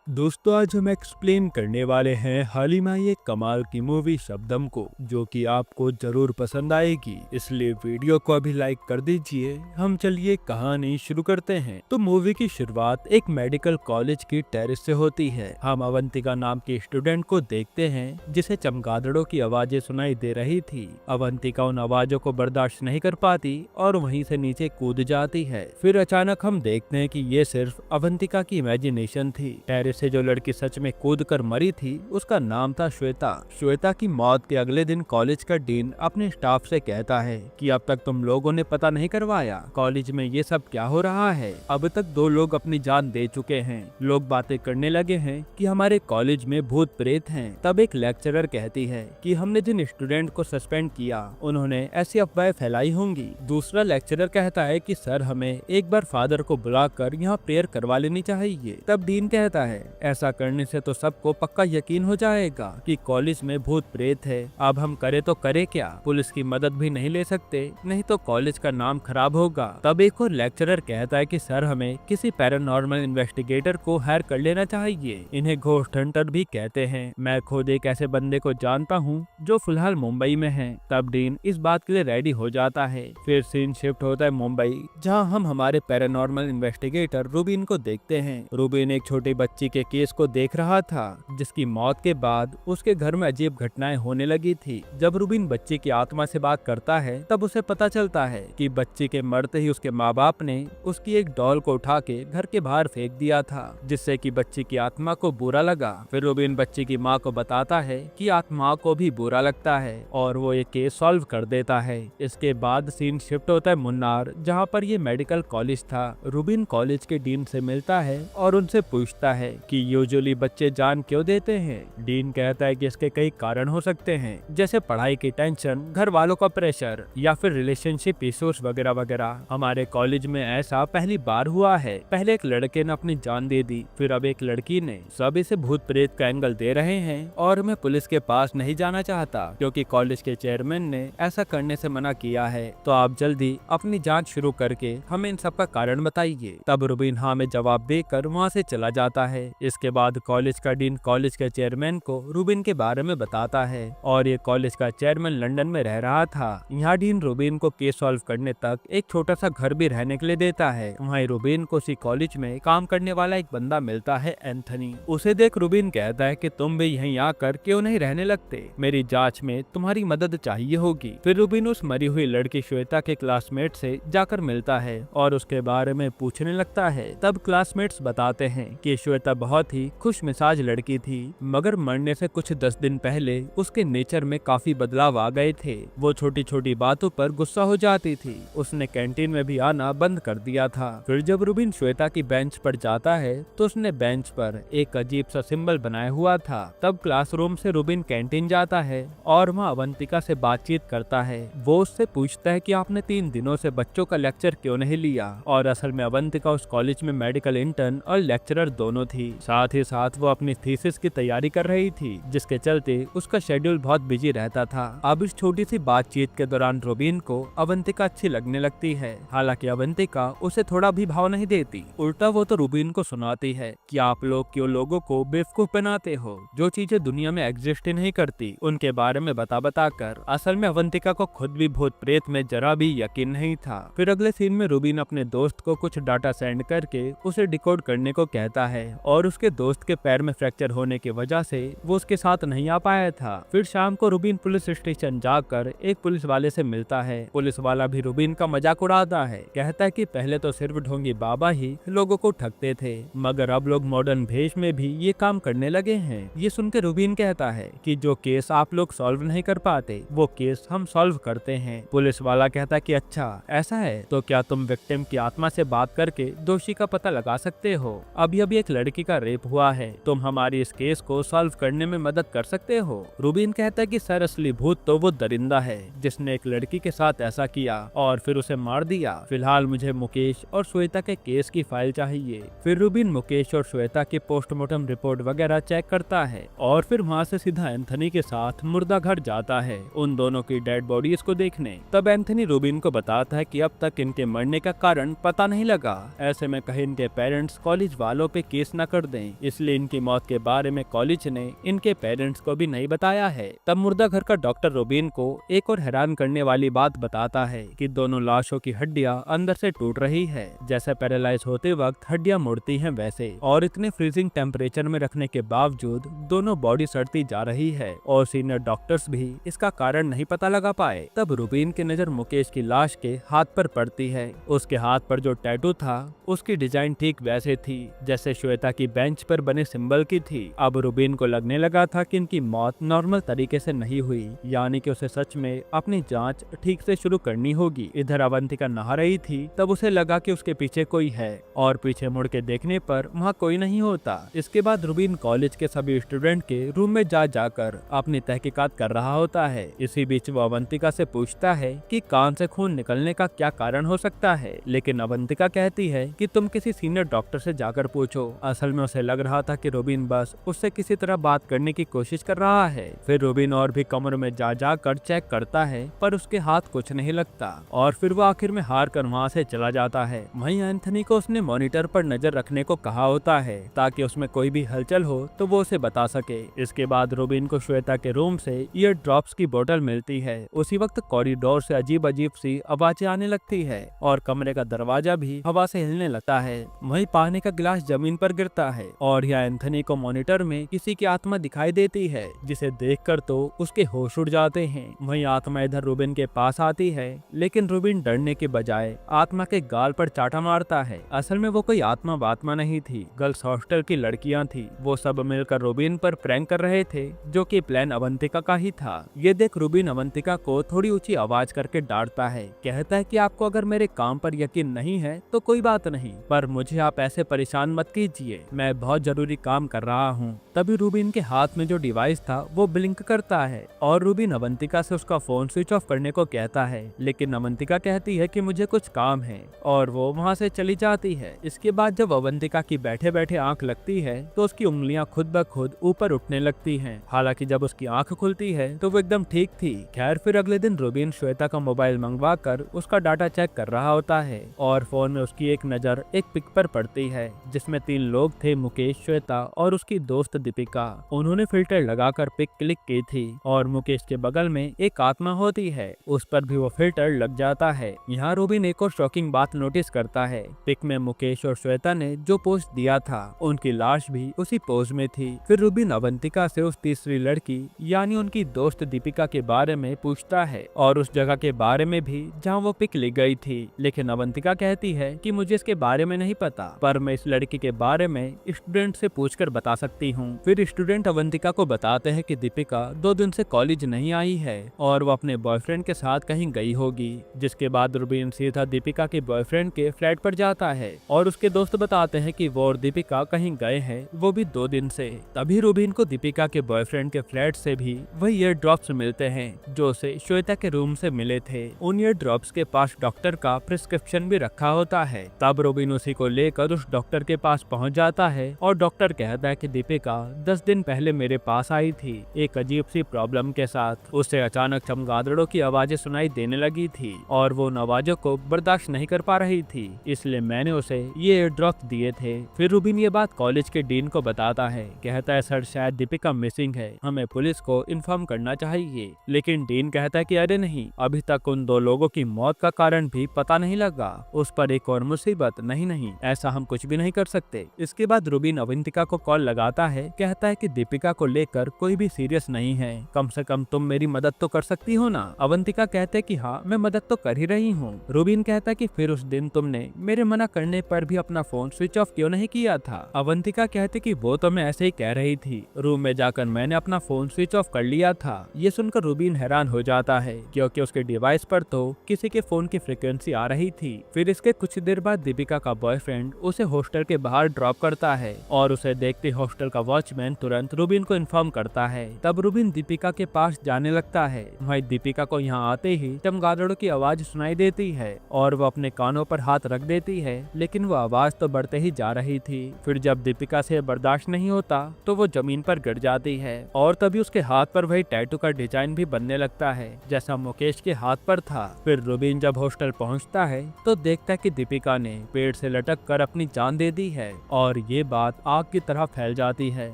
दोस्तों, आज हम एक्सप्लेन करने वाले हैं हाल ही में ये कमाल की मूवी शबनम को, जो कि आपको जरूर पसंद आएगी। इसलिए वीडियो को अभी लाइक कर दीजिए। हम चलिए कहानी शुरू करते हैं। तो मूवी की शुरुआत एक मेडिकल कॉलेज की टेरेस से होती है। हम अवंतिका नाम की स्टूडेंट को देखते हैं जिसे चमगादड़ों की आवाजें सुनाई दे रही थी। अवंतिका उन आवाजों को बर्दाश्त नहीं कर पाती और वहीं से नीचे कूद जाती है। फिर अचानक हम देखते हैं कि ये सिर्फ अवंतिका की इमेजिनेशन थी। से जो लड़की सच में कूद कर मरी थी उसका नाम था श्वेता। श्वेता की मौत के अगले दिन कॉलेज का डीन अपने स्टाफ से कहता है कि अब तक तुम लोगों ने पता नहीं करवाया कॉलेज में ये सब क्या हो रहा है। अब तक 2 लोग अपनी जान दे चुके हैं। लोग बातें करने लगे हैं कि हमारे कॉलेज में भूत प्रेत हैं। तब एक लेक्चरर कहती है कि हमने जिन स्टूडेंट को सस्पेंड किया उन्होंने ऐसी अफवाहें फैलाई होंगी। दूसरा लेक्चरर कहता है कि सर, हमें एक बार फादर को बुलाकर यहाँ प्रेयर करवा लेनी चाहिए। तब डीन कहता है ऐसा करने से तो सबको पक्का यकीन हो जाएगा कि कॉलेज में भूत प्रेत है। अब हम करे तो करे क्या, पुलिस की मदद भी नहीं ले सकते, नहीं तो कॉलेज का नाम खराब होगा। तब एक और लेक्चरर कहता है कि सर, हमें किसी पैरानॉर्मल इन्वेस्टिगेटर को हायर कर लेना चाहिए। इन्हें घोस्ट हंटर भी कहते हैं। मैं खुद एक ऐसे बंदे को जानता हूँ जो फिलहाल मुंबई में है। तब डीन इस बात के लिए रेडी हो जाता है। फिर सीन शिफ्ट होता है मुंबई, जहाँ हम हमारे पैरानॉर्मल इन्वेस्टिगेटर रूबिन को देखते हैं। रूबिन एक छोटी बच्ची के केस को देख रहा था जिसकी मौत के बाद उसके घर में अजीब घटनाएं होने लगी थी। जब रूबिन बच्ची की आत्मा से बात करता है तब उसे पता चलता है कि बच्ची के मरते ही उसके माँ बाप ने उसकी एक डॉल को उठा के घर के बाहर फेंक दिया था, जिससे कि बच्ची की आत्मा को बुरा लगा। फिर रूबिन बच्ची की माँ को बताता है कि आत्मा को भी बुरा लगता है और वो ये केस सॉल्व कर देता है। इसके बाद सीन शिफ्ट होता है मुन्नार, जहाँ पर ये मेडिकल कॉलेज था। रूबिन कॉलेज के डीन से मिलता है और उनसे पूछता है कि यूजुअली बच्चे जान क्यों देते हैं। डीन कहता है कि इसके कई कारण हो सकते हैं, जैसे पढ़ाई की टेंशन, घर वालों का प्रेशर या फिर रिलेशनशिप इश्यूज वगैरह वगैरह। हमारे कॉलेज में ऐसा पहली बार हुआ है। पहले एक लड़के ने अपनी जान दे दी, फिर अब एक लड़की ने। सब इसे भूत प्रेत का एंगल दे रहे हैं और मैं पुलिस के पास नहीं जाना चाहता क्योंकि कॉलेज के चेयरमैन ने ऐसा करने से मना किया है। तो आप जल्दी अपनी जांच शुरू करके हमें इन सब का कारण बताइए। तब रूबिन हाँ में जवाब देकर वहाँ से चला जाता है। इसके बाद कॉलेज का डीन कॉलेज के चेयरमैन को रूबिन के बारे में बताता है और ये कॉलेज का चेयरमैन लंदन में रह रहा था। यहाँ डीन रूबिन को केस सॉल्व करने तक एक छोटा सा घर भी रहने के लिए देता है। वहीं रूबिन को उसी कॉलेज में काम करने वाला एक बंदा मिलता है, एंथनी। उसे देख रूबिन कहता है कि तुम भी यहीं आकर क्यों नहीं रहने लगते, मेरी जांच में तुम्हारी मदद चाहिए होगी। फिर रूबिन उस मरी हुई लड़की श्वेता के क्लासमेट से जाकर मिलता है और उसके बारे में पूछने लगता है। तब क्लासमेट्स बताते हैं कि श्वेता बहुत ही खुश मिजाज लड़की थी, मगर मरने से कुछ 10 दिन पहले उसके नेचर में काफी बदलाव आ गए थे। वो छोटी छोटी बातों पर गुस्सा हो जाती थी। उसने कैंटीन में भी आना बंद कर दिया था। फिर जब रूबिन श्वेता की बेंच पर जाता है तो उसने बेंच पर एक अजीब सा सिंबल बनाया हुआ था। तब क्लासरूम से रूबिन कैंटीन जाता है और वहाँ अवंतिका से बातचीत करता है। वो उससे पूछता है कि आपने 3 दिनों से बच्चों का लेक्चर क्यों नहीं लिया। और असल में अवंतिका उस कॉलेज में मेडिकल इंटर्न और लेक्चरर दोनों थी। साथ ही साथ वो अपनी थीसिस की तैयारी कर रही थी, जिसके चलते उसका शेड्यूल बहुत बिजी रहता था। अब इस छोटी सी बातचीत के दौरान रूबिन को अवंतिका अच्छी लगने लगती है। हालांकि अवंतिका उसे थोड़ा भी भाव नहीं देती। उल्टा वो तो रूबिन को सुनाती है कि आप लोग क्यों लोगों को बेवकूफ बनाते हो, जो चीजें दुनिया में एग्जिस्ट ही नहीं करती उनके बारे में बता कर। असल में अवंतिका को खुद भी भूत प्रेत में जरा भी यकीन नहीं था। फिर अगले सीन में रूबिन अपने दोस्त को कुछ डाटा सेंड करके उसे डिकोड करने को कहता है और उसके दोस्त के पैर में फ्रैक्चर होने की वजह से वो उसके साथ नहीं आ पाया था। फिर शाम को रूबिन पुलिस स्टेशन जाकर एक पुलिस वाले से मिलता है। पुलिस वाला भी रूबिन का मजाक उड़ाता है, कहता है कि पहले तो सिर्फ ढोंगी बाबा ही लोगों को ठगते थे, मगर अब लोग मॉडर्न भेष में भी ये काम करने लगे हैं। ये सुनकर रूबिन कहता है कि जो केस आप लोग सॉल्व नहीं कर पाते वो केस हम सॉल्व करते हैं। पुलिस वाला कहता है कि अच्छा ऐसा है, तो क्या तुम विक्टिम की आत्मा से बात करके दोषी का पता लगा सकते हो। अभी अभी एक लड़की का रेप हुआ है, तुम हमारी इस केस को सॉल्व करने में मदद कर सकते हो। रूबिन कहता है कि सर, असली भूत तो वो दरिंदा है जिसने एक लड़की के साथ ऐसा किया और फिर उसे मार दिया। फिलहाल मुझे मुकेश और श्वेता के केस की फाइल चाहिए। फिर रूबिन मुकेश और श्वेता की पोस्टमार्टम रिपोर्ट वगैरह चेक करता है और फिर वहाँ से सीधा एंथनी के साथ मुर्दा घर जाता है उन दोनों की डेड बॉडीज को देखने। तब एंथनी रूबिन को बताता है कि अब तक इनके मरने का कारण पता नहीं लगा। ऐसे में कहीं इनके पेरेंट्स कॉलेज वालों पे केस न कर दें, इसलिए इनकी मौत के बारे में कॉलेज ने इनके पेरेंट्स को भी नहीं बताया है। तब मुर्दा घर का डॉक्टर रूबिन को एक और हैरान करने वाली बात बताता है कि दोनों लाशों की हड्डियां अंदर से टूट रही है, जैसे पैरालाइज होते वक्त हड्डियां मुड़ती हैं वैसे, और इतने फ्रीजिंग टेम्परेचर में रखने के बावजूद दोनों बॉडी सड़ती जा रही है और सीनियर डॉक्टर्स भी इसका कारण नहीं पता लगा पाए। तब रूबिन की नजर मुकेश की लाश के हाथ पर पड़ती है। उसके हाथ पर जो टैटू था उसकी डिजाइन ठीक वैसे थी जैसे श्वेता की बेंच पर बने सिंबल की थी। अब रूबिन को लगने लगा था कि इनकी मौत नॉर्मल तरीके से नहीं हुई, यानी कि उसे सच में अपनी जांच ठीक से शुरू करनी होगी। इधर अवंतिका नहा रही थी, तब उसे लगा कि उसके पीछे कोई है और पीछे मुड़ के देखने पर वहाँ कोई नहीं होता। इसके बाद रूबिन कॉलेज के सभी स्टूडेंट के रूम में जाकर अपनी तहकीकात कर रहा होता है। इसी बीच वो अवंतिका से पूछता है कि कान से खून निकलने का क्या कारण हो सकता है, लेकिन अवंतिका कहती है कि तुम किसी सीनियर डॉक्टर से जाकर पूछो। असल में उसे लग रहा था कि रूबिन बस उससे किसी तरह बात करने की कोशिश कर रहा है। फिर रूबिन और भी कमरे में जाकर चेक करता है, पर उसके हाथ कुछ नहीं लगता और फिर वो आखिर में हार कर वहाँ से चला जाता है। वहीं एंथनी को उसने मॉनिटर पर नजर रखने को कहा होता है ताकि उसमें कोई भी हलचल हो तो वो उसे बता सके। इसके बाद रूबिन को श्वेता के रूम से ईयर ड्रॉप्स की बोतल मिलती है। उसी वक्त कॉरिडोर से अजीब सी आवाजें आने लगती है और कमरे का दरवाजा भी हवा से हिलने लगता है। वहीं पानी का गिलास जमीन पर गिरता है और यह एंथनी को मॉनिटर में किसी की आत्मा दिखाई देती है, जिसे देखकर तो उसके होश उड़ जाते हैं। वहीं आत्मा इधर रूबिन के पास आती है, लेकिन रूबिन डरने के बजाय आत्मा के गाल पर चाटा मारता है। असल में वो कोई आत्मा वात्मा नहीं थी, गर्ल्स हॉस्टल की लड़कियां थी। वो सब मिलकर रूबिन पर प्रैंक कर रहे थे, जो कि प्लान अवंतिका का ही था। ये देख रूबिन अवंतिका को थोड़ी ऊंची आवाज करके डांटता है। कहता है कि आपको अगर मेरे काम पर यकीन नहीं है तो कोई बात नहीं, पर मुझे आप ऐसे परेशान मत कीजिए, मैं बहुत जरूरी काम कर रहा हूँ। तभी रूबिन के हाथ में जो डिवाइस था वो ब्लिंक करता है और रूबिन अवंतिका से उसका फोन स्विच ऑफ करने को कहता है, लेकिन अवंतिका कहती है कि मुझे कुछ काम है और वो वहाँ से चली जाती है। इसके बाद जब अवंतिका की बैठे बैठे आंख लगती है तो उसकी उंगलियां खुद ब खुद ऊपर उठने लगती हैं। हालांकि जब उसकी आंख खुलती है तो वो एकदम ठीक थी। खैर फिर अगले दिन रूबिन श्वेता का मोबाइल मंगवा कर उसका डाटा चेक कर रहा होता है और फोन में उसकी एक नजर एक पिक पर पड़ती है जिसमें 3 लोग थे, मुकेश, श्वेता और उसकी दोस्त दीपिका। उन्होंने फिल्टर लगाकर पिक क्लिक की थी और मुकेश के बगल में एक आत्मा होती है, उस पर भी वो फिल्टर लग जाता है। यहाँ रूबिन एक और शॉकिंग बात नोटिस करता है, पिक में मुकेश और श्वेता ने जो पोज दिया था उनकी लाश भी उसी पोज में थी। फिर रूबिन अवंतिका से उस तीसरी लड़की यानी उनकी दोस्त दीपिका के बारे में पूछता है और उस जगह के बारे में भी जहाँ वो पिक ली गई थी, लेकिन अवंतिका कहती है कि मुझे इसके बारे में नहीं पता, पर मैं इस लड़की के बारे में स्टूडेंट से पूछकर बता सकती हूँ। फिर स्टूडेंट अवंतिका को बताते हैं कि दीपिका 2 दिन से कॉलेज नहीं आई है और वो अपने बॉयफ्रेंड के साथ कहीं गई होगी। जिसके बाद रूबिन सीधा दीपिका के बॉयफ्रेंड के फ्लैट पर जाता है और उसके दोस्त बताते हैं कि वो और दीपिका कहीं गए हैं, वो भी 2 दिन से। तभी रूबिन को दीपिका के बॉयफ्रेंड के फ्लैट से भी वही ईयर ड्रॉप्स मिलते हैं जो उसे श्वेता के रूम से मिले थे। उन ईयर ड्रॉप्स के पास डॉक्टर का प्रिस्क्रिप्शन भी रखा होता है। तब रूबिन उसी को लेकर उस डॉक्टर के पास पहुंच जाता है और डॉक्टर कहता है कि दीपिका 10 दिन पहले मेरे पास आई थी एक अजीब सी प्रॉब्लम के साथ। उसे अचानक चमगादड़ों की आवाजें सुनाई देने लगी थी और वो उन आवाजों को बर्दाश्त नहीं कर पा रही थी, इसलिए मैंने उसे ये ईयर ड्रॉप्स दिए थे। फिर रूबिन ये बात कॉलेज के डीन को बताता है। कहता है सर शायद दीपिका मिसिंग है, हमें पुलिस को इन्फॉर्म करना चाहिए। लेकिन डीन कहता है कि अरे नहीं, अभी तक उन 2 लोगों की मौत का कारण भी पता नहीं लगा, उस पर एक और मुसीबत नहीं, ऐसा हम कुछ भी नहीं कर सकते। इसके बाद रूबिन अवंतिका को कॉल लगाता है। कहता है कि दीपिका को लेकर कोई भी सीरियस नहीं है, कम से कम तुम मेरी मदद तो कर सकती हो ना। अवंतिका कहते हैं कि हाँ मैं मदद तो कर ही रही हूँ। रूबिन कहता है कि फिर उस दिन तुमने मेरे मना करने पर भी अपना फोन स्विच ऑफ क्यों नहीं किया था। अवंतिका कहते कि वो तो मैं ऐसे ही कह रही थी, रूम में जाकर मैंने अपना फोन स्विच ऑफ कर लिया था। ये सुनकर रूबिन हैरान हो जाता है क्योंकि उसके डिवाइस पर तो किसी के फोन की फ्रीक्वेंसी आ रही थी। फिर इसके कुछ देर बाद दीपिका का बॉयफ्रेंड उसे हॉस्टल के बाहर ड्रॉप करता है और उसे देखते हॉस्टल का वॉचमैन तुरंत रूबिन को इन्फॉर्म करता है। तब रूबिन दीपिका के पास जाने लगता है। वहीं दीपिका को यहाँ आते ही चमगादड़ों की आवाज सुनाई देती है और वो अपने कानों पर हाथ रख देती है, लेकिन वो आवाज तो बढ़ते ही जा रही थी। फिर जब दीपिका से बर्दाश्त नहीं होता तो वो जमीन पर गिर जाती है और तभी उसके हाथ पर वही टैटू का डिजाइन भी बनने लगता है जैसा मुकेश के हाथ पर था। फिर रूबिन जब हॉस्टल पहुंचता है तो देखता है कि दीपिका ने पेड़ से लटक कर अपनी जान दे दी है और ये बात आग की तरह फैल जाती है।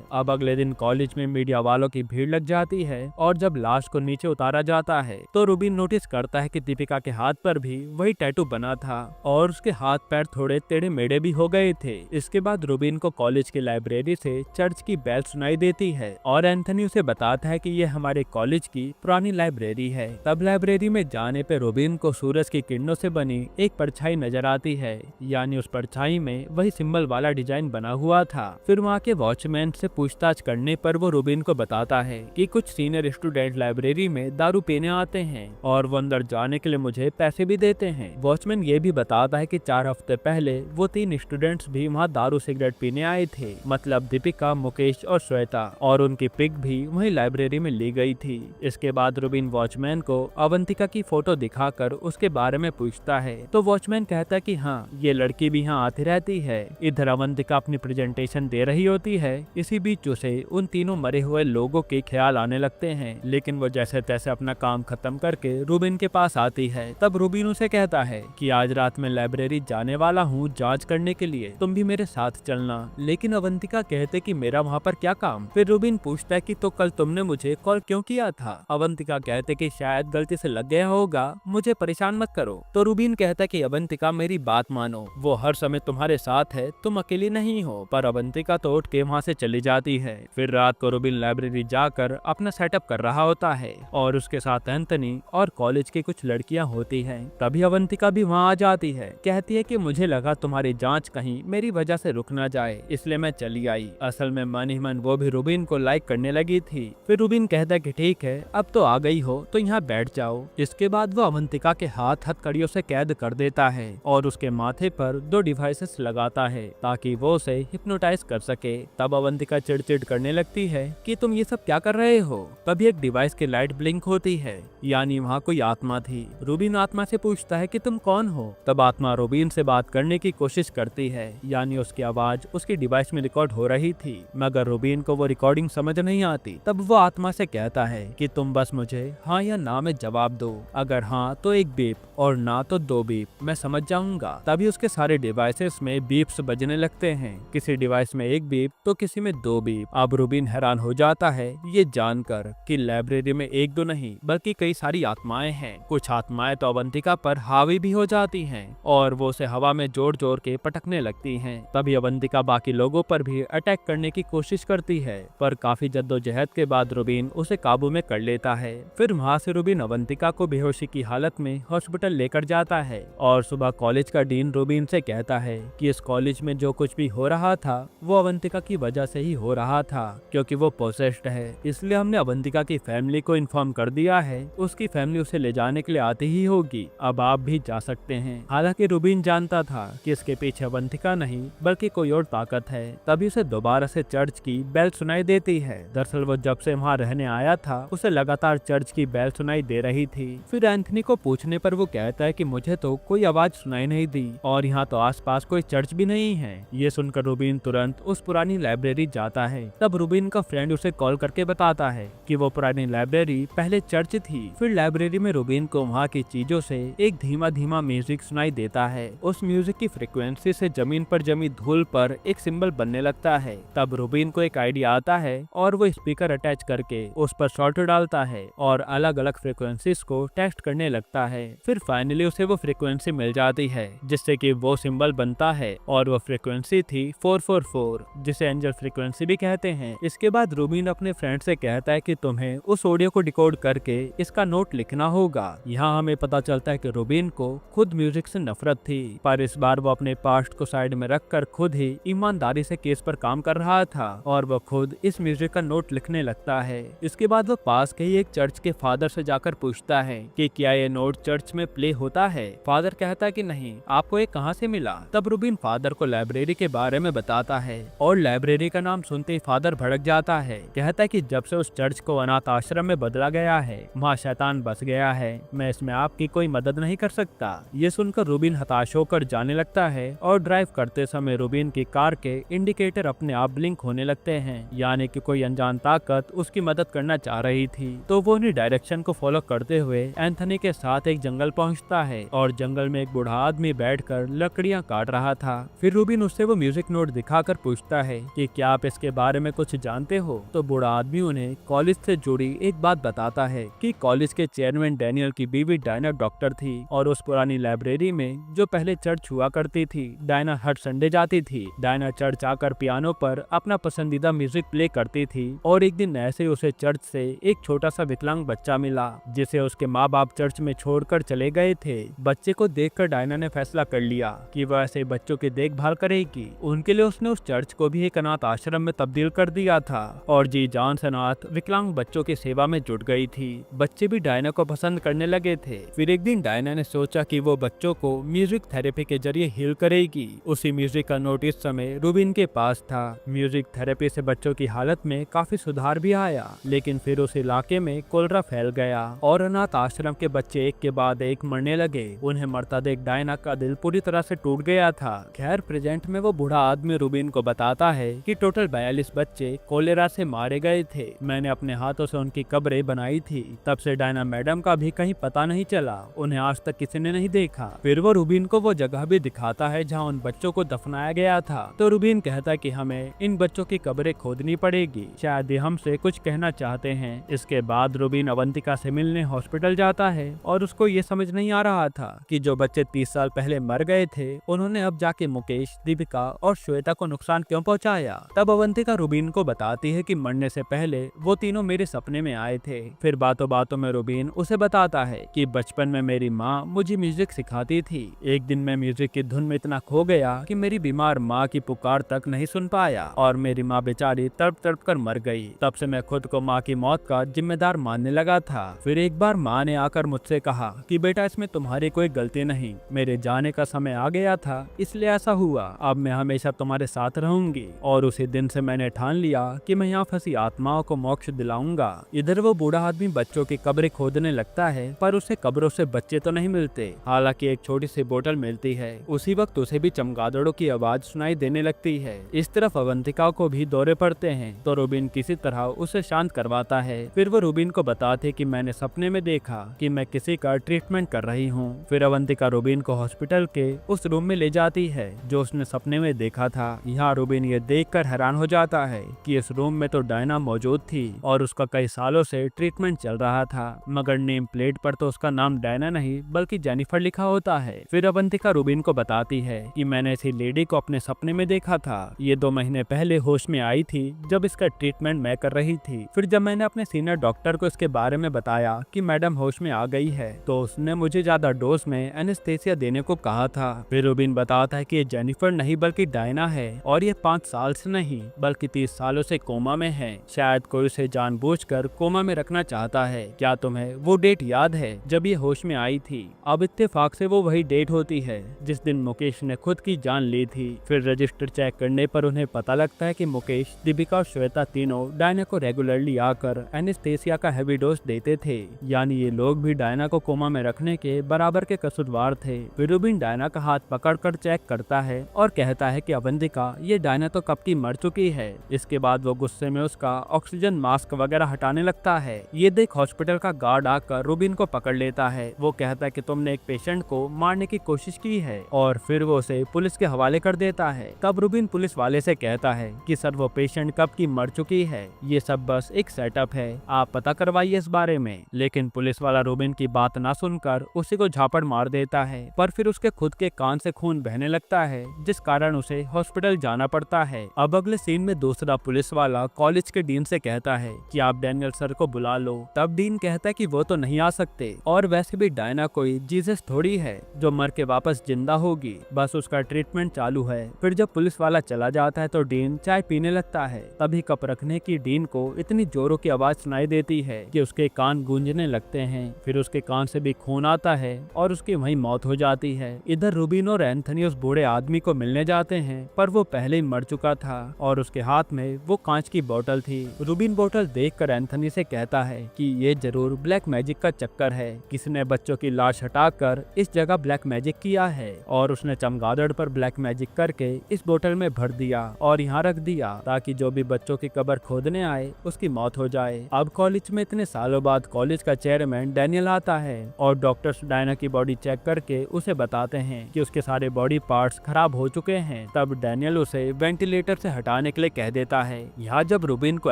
अब अगले दिन कॉलेज में मीडिया वालों की भीड़ लग जाती है और जब लाश को नीचे उतारा जाता है तो रूबिन नोटिस करता है कि दीपिका के हाथ पर भी वही टैटू बना था और उसके हाथ पैर थोड़े टेढ़े मेढ़े भी हो गए थे। इसके बाद रूबिन को कॉलेज की लाइब्रेरी से चर्च की बेल सुनाई देती है और एंथनी उसे बताता है कि ये हमारे कॉलेज की पुरानी लाइब्रेरी है। तब लाइब्रेरी में जाने पे रूबिन को सूरज की किरणों से बनी एक परछाई नजर आती है, यानी उस परछाई में वही सिंबल वाला डिजाइन बना हुआ था। फिर वहाँ के वॉचमैन से पूछताछ करने पर वो रूबिन को बताता है कि कुछ सीनियर स्टूडेंट लाइब्रेरी में दारू पीने आते हैं और वो अंदर जाने के लिए मुझे पैसे भी देते हैं। वॉचमैन ये भी बताता है कि 4 हफ्ते पहले वो 3 स्टूडेंट्स भी वहाँ दारू सिगरेट पीने आए थे, मतलब दीपिका, मुकेश और श्वेता, और उनकी पिक भी वही लाइब्रेरी में ली गई थी। इसके बाद रूबिन वॉचमैन को अवंतिका की फोटो दिखाकर उसके बारे में पूछता है तो वॉचमैन कहता है कि हाँ, ये लड़की भी यहाँ आती रहती है। इधर अवंतिका अपनी प्रेजेंटेशन दे रही होती है। इसी बीच उसे उन तीनों मरे हुए लोगों के ख्याल आने लगते हैं, लेकिन वो जैसे तैसे अपना काम खत्म करके रूबिन के पास आती है। तब रूबिन उसे कहता है कि आज रात में लाइब्रेरी जाने वाला हूँ जांच करने के लिए, तुम भी मेरे साथ चलना। लेकिन अवंतिका कहते कि मेरा वहाँ पर क्या काम। फिर रूबिन पूछता है कि तो कल तुमने मुझे कॉल क्यों किया था। अवंतिका कहते कि शायद गलती से लग गया होगा, मुझे परेशान मत करो। तो रूबिन कहता है कि अवंतिका मेरी बात मानो, वो हर समय तुम्हारे साथ है, तुम अकेली नहीं हो। पर अवंतिका तो उठ के वहाँ से चली जाती है। फिर रात को रूबिन लाइब्रेरी जाकर अपना सेटअप कर रहा होता है और उसके साथ एंथनी और कॉलेज की कुछ लड़कियां होती हैं। तभी अवंतिका भी वहाँ आ जाती है। कहती है कि मुझे लगा तुम्हारी जांच कहीं मेरी वजह से रुक ना जाए, इसलिए मैं चली आई। असल में मन ही मन वो भी रूबिन को लाइक करने लगी थी। फिर रूबिन कहता है कि ठीक है, अब तो आ गई हो तो यहाँ बैठ जाओ। इसके बाद वो अवंतिका के हाथ हथकड़ियों से कैद कर देता है और उसके माथे पर 2 डिवाइसेस लगाता है ताकि वो उसे हिप्नोटाइज कर सके। तब अवंतिका चिड़चिड़ करने लगती है कि तुम ये सब क्या कर रहे हो। तभी एक डिवाइस की लाइट ब्लिंक होती है, यानी वहाँ कोई आत्मा थी। रूबिन आत्मा से पूछता है कि तुम कौन हो। तब आत्मा रूबिन से बात करने की कोशिश करती है, यानी उसकी आवाज उसकी डिवाइस में रिकॉर्ड हो रही थी, मगर रूबिन को वो रिकॉर्डिंग समझ नहीं आती। तब वो आत्मा से कहता है कि तुम बस मुझे हाँ या ना में जवाब दो, अगर हाँ तो 1 बीप और ना तो 2 बीप, मैं समझ जाऊंगा। तभी उसके सारे डिवाइसेस में बीप्स बजने लगते हैं, किसी डिवाइस में 1 बीप तो किसी में 2 बीप। अब रूबिन हैरान हो जाता है ये जानकर कि लाइब्रेरी में 1-2 नहीं बल्कि कई सारी आत्माएं हैं। कुछ आत्माएं तो अवंतिका पर हावी भी हो जाती हैं और वो उसे हवा में जोर जोर के पटकने लगती हैं। तभी अवंतिका बाकी लोगों पर भी अटैक करने की कोशिश करती है, पर काफी जद्दोजहद के बाद रूबिन उसे काबू में कर लेता है। फिर वहाँ से रूबिन अवंतिका को बेहोशी की हालत में हॉस्पिटल लेकर जाता है और सुबह कॉलेज का डीन रूबिन से कहता है कि इस कॉलेज में जो कुछ भी हो रहा था वो अवंतिका की वजह से ही हो रहा था, क्योंकि वो पोसेस्ड है। इसलिए हमने अवंतिका की फैमिली को इन्फॉर्म कर दिया है, उसकी फैमिली उसे ले जाने के लिए आती ही होगी, अब आप भी जा सकते हैं। हालांकि रूबिन जानता था कि इसके पीछे अवंतिका नहीं बल्कि कोई और ताकत है। तभी उसे दोबारा से चर्च की बेल सुनाई देती है। दरअसल वो जब से वहाँ रहने आया था उसे लगातार चर्च की बेल सुनाई दे रही थी। फिर एंथनी को पूछने पर वो कहता है कि मुझे तो कोई आवाज सुनाई नहीं दी और यहाँ तो आसपास कोई चर्च भी नहीं है। ये सुनकर रूबिन तुरंत उस पुरानी लाइब्रेरी जाता है। तब रूबिन का फ्रेंड उसे कॉल करके बताता है कि वो पुरानी लाइब्रेरी पहले चर्च थी। फिर लाइब्रेरी में रूबिन को वहाँ की चीजों से एक धीमा धीमा म्यूजिक सुनाई देता है। उस म्यूजिक की फ्रिक्वेंसी से जमीन पर जमी धूल पर एक सिंबल बनने लगता है। तब रूबिन को एक आइडिया आता है और वो स्पीकर अटैच करके उस पर शॉर्ट डालता है और अलग अलग फ्रिक्वेंसीज को टेस्ट करने लगता है। फिर फाइनली उसे वो फ्रिक्वेंसी मिल जाती है जिससे कि वो सिंबल बनता है और वो फ्रिक्वेंसी थी 444, जिसे एंजल फ्रिक्वेंसी भी कहते हैं। इसके बाद रूबिन अपने फ्रेंड से कहता है कि तुम्हें उस ऑडियो को डिकोड करके इसका नोट लिखना होगा। यहाँ हमें पता चलता है कि रूबिन को खुद म्यूजिक से नफरत थी, पर इस बार वो अपने पास्ट को साइड में रखकर खुद ही ईमानदारी से केस पर काम कर रहा था और वो खुद इस म्यूजिक का नोट लिखने लगता है। इसके बाद वो पास के ही एक चर्च के फादर से जाकर पूछता है कि क्या ये नोट चर्च में प्ले होता है। फादर कहता है कि नहीं, आपको ये कहाँ से मिला। तब रूबिन फादर को लाइब्रेरी के बारे में बताता है और लाइब्रेरी का नाम सुनते ही फादर भड़क जाता है। कहता है कि जब से उस चर्च को अनाथ आश्रम में बदला गया है वहाँ शैतान बस गया है, मैं इसमें आपकी कोई मदद नहीं कर सकता। ये सुनकर रूबिन हताश होकर जाने लगता है और ड्राइव करते समय रूबिन की कार के इंडिकेटर अपने आप ब्लिंक होने लगते हैं, यानी कि कोई अनजान ताकत उसकी मदद करना चाह रही थी। तो वो उन्हीं डायरेक्शन को फॉलो करते हुए एंथनी के साथ एक जंगल पहुंचता है और जंगल में एक बूढ़ा आदमी बैठकर लकड़ियां काट रहा था। फिर रूबिन उससे वो म्यूजिक म्यूजिक नोट दिखाकर पूछता है कि क्या आप इसके बारे में कुछ जानते हो। तो बूढ़ा आदमी उन्हें कॉलेज से जुड़ी एक बात बताता है कि कॉलेज के चेयरमैन डैनियल की बीवी डायना डॉक्टर थी और उस पुरानी लाइब्रेरी में जो पहले चर्च हुआ करती थी, डायना हर संडे जाती थी। डायना चर्च आकर पियानो पर अपना पसंदीदा म्यूजिक प्ले करती थी और एक दिन ऐसे उसे चर्च से एक छोटा सा विकलांग बच्चा मिला जिसे उसके माँ बाप चर्च में छोड़कर चले गए थे। बच्चे को देखकर डायना ने फैसला कर लिया कि वह ऐसे बच्चों की देखभाल करेगी। उनके लिए उसने उस चर्च को भी एक अनाथ आश्रम में तब्दील कर दिया था और जी जान से अनाथ विकलांग बच्चों की सेवा में जुट गई थी। बच्चे भी डायना को पसंद करने लगे थे। फिर एक दिन डायना ने सोचा कि वो बच्चों को म्यूजिक थेरेपी के जरिए हील करेगी। उसी म्यूजिक का नोट इस समय रूबिन के पास था। म्यूजिक थेरेपी से बच्चों की हालत में काफी सुधार भी आया, लेकिन फिर उस इलाके में कोलरा फैल गया और अनाथ आश्रम के बच्चे एक के बाद एक मरने लगे। उन्हें मरता देख डायना का दिल पूरी तरह से टूट गया था। खैर प्रेजेंट में वो बूढ़ा आदमी रूबिन को बताता है कि टोटल 42 बच्चे कोलेरा से मारे गए थे। मैंने अपने हाथों से उनकी कब्रें बनाई थी। तब से डायना मैडम का भी कहीं पता नहीं चला। उन्हें आज तक किसी ने नहीं देखा। फिर वो रूबिन को वो जगह भी दिखाता है जहाँ उन बच्चों को दफनाया गया था। तो रूबिन कहता है कि हमें इन बच्चों की कब्रें खोदनी पड़ेगी, शायद ये हमसे कुछ कहना चाहते हैं। इसके बाद रूबिन अवंतिका से मिलने हॉस्पिटल जाता है और उसको ये समझ नहीं आ रहा था कि जो बच्चे 30 साल पहले मर गए थे उन्होंने अब जाके मुकेश, दीपिका और श्वेता को नुकसान क्यों पहुंचाया। तब अवंतिका रूबिन को बताती है कि मरने से पहले वो तीनों मेरे सपने में आए थे। फिर बातों बातों में रूबिन उसे बताता है कि बचपन में मेरी माँ मुझे म्यूजिक सिखाती थी। एक दिन मैं म्यूजिक की धुन में इतना खो गया कि मेरी बीमार माँ की पुकार तक नहीं सुन पाया और मेरी माँ बेचारी तड़प तड़प कर मर गई। तब से मैं खुद को माँ की मौत का जिम्मेदार मानने लगा था। फिर एक बार माँ ने आकर मुझसे कहा कि बेटा इसमें तुम्हारी कोई गलती नहीं, मेरे जाने का समय आ गया था इसलिए ऐसा हुआ। अब मैं हमेशा तुम्हारे साथ रहूंगी। और उसी दिन से मैंने ठान लिया कि मैं यहाँ फंसी आत्माओं को मोक्ष दिलाऊंगा। इधर वो बूढ़ा आदमी बच्चों की कब्रें खोदने लगता है पर उसे कब्रों से बच्चे तो नहीं मिलते। हालांकि एक छोटी सी बोतल मिलती है। उसी वक्त उसे भी चमगादड़ों की आवाज सुनाई देने लगती है। इस तरफ अवंतिका को भी दौरे पड़ते हैं तो रूबिन किसी तरह उसे शांत करवाता है। फिर वो रूबिन को बताते कि मैंने सपने में देखा कि मैं किसी का ट्रीटमेंट कर रही हूँ। फिर अवंतिका रूबिन को हॉस्पिटल के उस रूम में ले जाती है जो उसने सपने में देखा था। यहाँ रूबिन ये देखकर हैरान हो जाता है कि इस रूम में तो डायना मौजूद थी और उसका कई सालों से ट्रीटमेंट चल रहा था, मगर नेम प्लेट पर तो उसका नाम डायना नहीं बल्कि जेनिफर लिखा होता है। फिर अवंतिका रूबिन को बताती है कि मैंने इसी लेडी को अपने सपने में देखा था। ये 2 महीने पहले होश में आई थी जब इसका ट्रीटमेंट मैं कर रही थी। फिर जब मैंने अपने सीनियर डॉक्टर को इसके बारे में बताया कि मैडम होश में आ गई है तो उसने मुझे ज्यादा डोज में एनेस्थेसिया देने को कहा था। फिर रूबिन बताता है कि ये जेनिफर नहीं बल्कि डायना है और ये 5 साल से नहीं बल्कि 30 सालों से कोमा में है। शायद कोई उसे जानबूझकर कोमा में रखना चाहता है। क्या तुम्हें वो डेट याद है जब ये होश में आई थी? अब इत्तेफाक से वो वही डेट होती है जिस दिन मुकेश ने खुद की जान ली थी। फिर रजिस्टर चेक करने पर उन्हें पता लगता है कि मुकेश, दीपिका और श्वेता तीनों डायना को रेगुलरली आकर एनेस्थेसिया का हैवी डोज देते थे। यानी ये लोग भी डायना को कोमा में रखने के बराबर के कसूरवार थे। फिर रूबिन डायना का हाथ पकड़कर चेक करता है और कहता है कि अवंतिका ये डायना तो कब की मर चुकी है। इसके बाद वो गुस्से में उसका ऑक्सीजन मास्क वगैरह हटाने लगता है। ये देख हॉस्पिटल का गार्ड आकर रूबिन को पकड़ लेता है। वो कहता है कि तुमने एक पेशेंट को मारने की कोशिश की है और फिर वो उसे पुलिस के हवाले कर देता है। तब रूबिन पुलिस वाले से कहता है कि सर वो पेशेंट कब की मर चुकी है, ये सब बस एक सेटअप है, आप पता करवाइए इस बारे में। लेकिन पुलिस वाला रूबिन की बात ना सुनकर उसी को झापड़ मार देता है। पर फिर उसके खुद के कान से खून बहने लगता है जिस कारण उसे हॉस्पिटल जाना पड़ता है। अब अगले सीन में दूसरा पुलिस वाला कॉलेज के डीन से कहता है कि आप डैनियल सर को बुला लो। तब डीन कहता है कि वो तो नहीं आ सकते और वैसे भी डायना कोई जीसस थोड़ी है जो मर के वापस जिंदा होगी, बस उसका ट्रीटमेंट चालू है। फिर जब पुलिस वाला चला जाता है तो डीन चाय पीने लगता है। तभी कप रखने की डीन को इतनी जोरों की आवाज सुनाई देती है कि उसके कान गूंजने लगते हैं। फिर उसके कान से भी खून आता है और उसकी वहीं मौत हो जाती है। इधर रूबिन और एंथनी उस बूढ़े आदमी को मिलने जाते हैं पर वो पहले ही मर चुका था और उसके हाथ में वो कांच की बोतल थी। रूबिन बोतल देखकर एंथनी से कहता है कि ये जरूर ब्लैक मैजिक का चक्कर है, किसी ने बच्चों की लाश हटाकर इस जगह ब्लैक मैजिक किया है और उसने चमगादड़ पर ब्लैक मैजिक करके इस बोतल में भर दिया और यहाँ रख दिया ताकि जो भी बच्चों की कब्र खोदने आए उसकी मौत हो जाए। अब कॉलेज में इतने सालों बाद कॉलेज का चेयरमैन डैनियल आता है और डॉक्टर्स डायना की बॉडी चेक करके उसे बताते हैं कि उसके सारे बॉडी पार्ट्स खराब हो चुके हैं तब डैनियल उसे वेंटिलेटर से हटाने के लिए कह देता है। यहाँ जब रूबिन को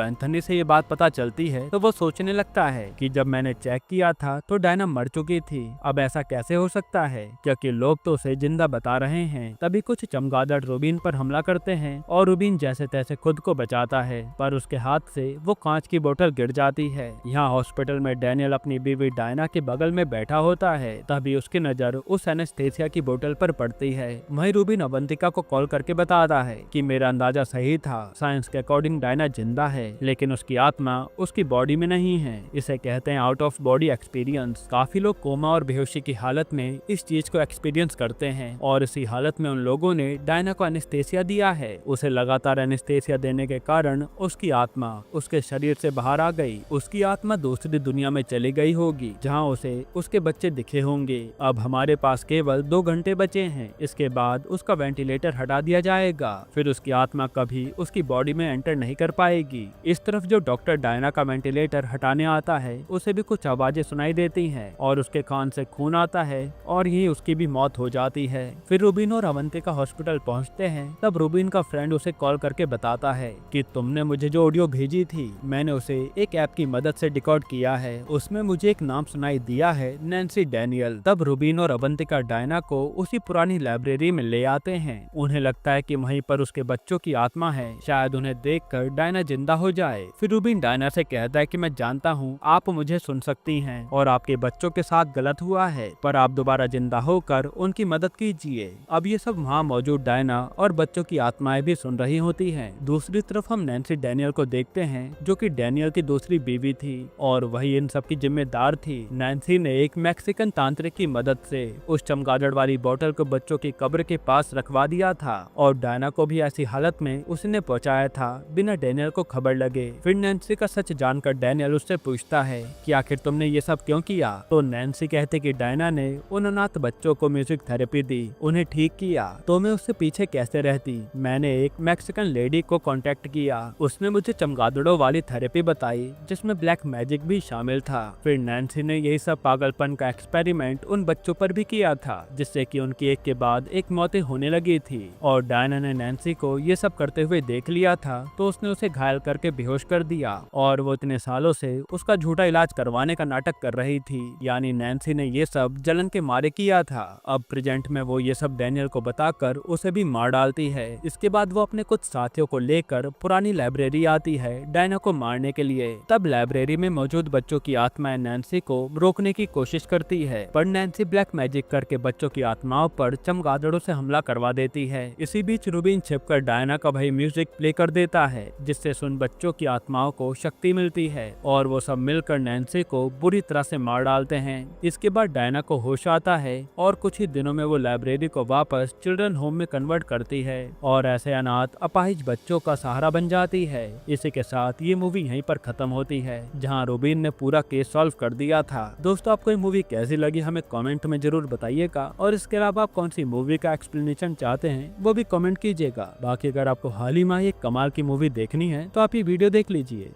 एंथनी से ये बात पता चलती है तो वो सोचने लगता है कि जब मैंने चेक किया था तो डायना मर चुकी थी, अब ऐसा कैसे हो सकता है क्योंकि लोग तो उसे जिंदा बता रहे हैं। तभी कुछ चमगादड़ रूबिन पर हमला करते हैं और रूबिन जैसे तैसे खुद को बचाता है, पर उसके हाथ से वो कांच की बोतल गिर जाती है। यहाँ हॉस्पिटल में डैनियल अपनी बीवी डायना के बगल में बैठा होता है, तभी उसकी नजर उस एनेस्थेसिया की बोतल पर पड़ती है। वहीं रूबिन अवंतिका को कॉल करके बताता है कि मेरा अंदाजा सही था, साइंस के अकॉर्डिंग डायना जिंदा है लेकिन उसकी आत्मा उसकी बॉडी में नहीं है। इसे कहते हैं आउट ऑफ बॉडी एक्सपीरियंस। काफी लोग कोमा और बेहोशी की हालत में इस चीज को एक्सपीरियंस करते हैं और इसी हालत में उन लोगों ने डायना को एनेस्थेसिया दिया है। उसे लगातार एनेस्थेसिया देने के कारण उसकी आत्मा उसके शरीर से बाहर आ गई। उसकी आत्मा दूसरी दुनिया में चली गई होगी जहाँ उसे उसके बच्चे दिखे होंगे। अब हमारे पास केवल 2 घंटे बचे हैं, इसके बाद उसका वेंटिलेटर हटा दिया जाएगा, फिर उसकी आत्मा कभी उसकी बॉडी में एंटर नहीं कर पाएगी। इस तरफ जो डॉक्टर डायना का वेंटिलेटर हटाने आता है उसे भी कुछ आवाजें सुनाई देती हैं और उसके कान से खून आता है और यही उसकी भी मौत हो जाती है। फिर रूबिन और अवंतिका हॉस्पिटल पहुंचते हैं। तब रूबिन का फ्रेंड उसे कॉल करके बताता है कि तुमने मुझे जो ऑडियो भेजी थी मैंने उसे एक ऐप की मदद से डिकोड किया है, उसमें मुझे एक नाम सुनाई दिया है, नैन्सी डैनियल। तब रूबिन और अवंतिका डायना को उसी पुरानी लाइब्रेरी में ले आते हैं। उन्हें लगता है कि वहीं पर उसके बच्चों की आत्मा है, शायद उन्हें देखकर डायना जिंदा हो जाए। फिर रूबिन डायना से कहता है कि मैं जानता हूँ आप मुझे सुन सकती हैं और आपके बच्चों के साथ गलत हुआ है, पर आप दोबारा जिंदा होकर उनकी मदद कीजिए। अब ये सब वहाँ मौजूद डायना और बच्चों की आत्माएं भी सुन रही होती हैं। दूसरी तरफ हम नैन्सी डैनियल को देखते हैं जो कि डैनियल की दूसरी बीवी थी और वही इन सब की जिम्मेदार थी। नैन्सी ने एक मैक्सिकन तांत्रिक की मदद से उस चमगादड़ वाली बोतल को बच्चों की कब्र के पास रखवा दिया था और डायना को भी ऐसी हालत में उसने पहुंचाया था बिना डैनियल को खबर लगे। फिर नैन्सी का सच जानकर डैनियल उससे पूछता है कि आखिर तुमने ये सब क्यों किया। तो नैन्सी कहती कि डायना ने उन अनाथ बच्चों को म्यूजिक थेरेपी दी, उन्हें ठीक किया, तो मैं उससे पीछे कैसे रहती। मैंने एक मैक्सिकन लेडी को कांटेक्ट किया, उसने मुझे चमगादड़ों वाली थेरेपी बताई जिसमें ब्लैक मैजिक भी शामिल था। फिर नैन्सी ने यही सब पागलपन का एक्सपेरिमेंट उन बच्चों पर भी किया था जिससे कि उनकी एक के बाद एक मौतें होने लगी थी और डायना ने नैन्सी को ये सब करते हुए देख लिया था तो उसने उसे घायल करके बेहोश कर दिया और वो इतने सालों से उसका झूठा इलाज करवाने का नाटक कर रही थी। यानी नैन्सी ने ये सब जलन के मारे किया था। अब प्रेजेंट में वो ये सब डैनियल को बताकर उसे भी मार डालती है। इसके बाद वो अपने कुछ साथियों को लेकर पुरानी लाइब्रेरी आती है डायना को मारने के लिए। तब लाइब्रेरी में मौजूद बच्चों की आत्माएं नैन्सी को रोकने की कोशिश करती है, पर नैन्सी ब्लैक मैजिक करके बच्चों की आत्माओं पर चमगादड़ों से हमला करवा देती है। इसी बीच रूबिन छिपकर डायना का भाई म्यूजिक प्ले कर देता है जिससे सुन बच्चों की आत्माओं को शक्ति मिलती है और वो सब मिलकर नैन्सी को बुरी तरह से मार डालते हैं। इसके बाद डायना को होश आता है और कुछ ही दिनों में वो लाइब्रेरी को वापस चिल्ड्रन होम में कन्वर्ट करती है और ऐसे अनाथ अपाहिज बच्चों का सहारा बन जाती है। इसी के साथ ये मूवी यहीं पर खत्म होती है जहां रूबिन ने पूरा केस सॉल्व कर दिया था। दोस्तों आपको ये मूवी कैसी लगी हमें कमेंट में जरूर बताइएगा और इसके अलावा आप कौन सी मूवी का एक्सप्लेनेशन चाहते हैं वो भी कमेंट कीजिएगा। बाकी अगर आपको हाल ही में एक कमाल की मूवी देखनी है तो आप ये वीडियो देख लीजिए।